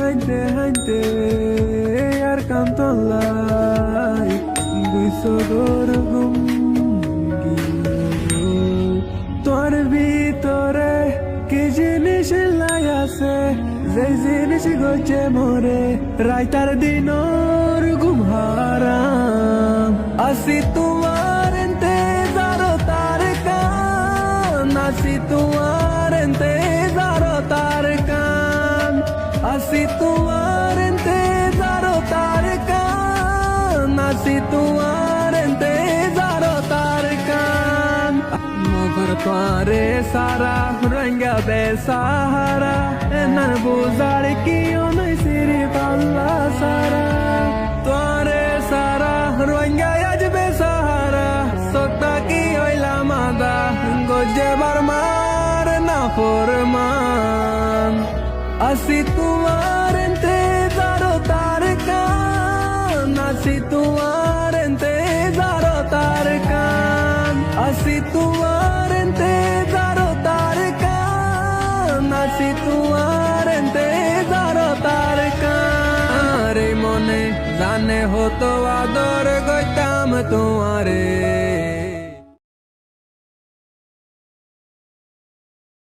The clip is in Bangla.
হাইতে হাইতে আর কান্তলাই দুই সদর গুম তোর ভিতরে কি জিনিস লাই আছে যে জিনিস গছে মরে রাইতার দিনর ঘুম হারাম আসি তোমার ইন্তজারো তার কান আসি তোমার ইন্তজারো তার কান আসি তোমার ইন্তজারো তার কান আসি তোমার ইন্তজারো তার কান মগর তোরে সারা রঙ্গা বেসাহারা এনার বুঝার কি নই সিরি পাল্লা সারা তোরে সারা রঙ্গা আজ বেসাহারা সত্তা কি হইলা মাদা গজে বারমার না ফরমান আসি তোমার ইন্তজারো তার কান আসি তোমার ইন্তজারো তার কান আসি তোমার ইন্তজারো তার কান আসি তোমার ইন্তজারো তার কান রে মনে জানে হতো আদর গইতাম তোমারে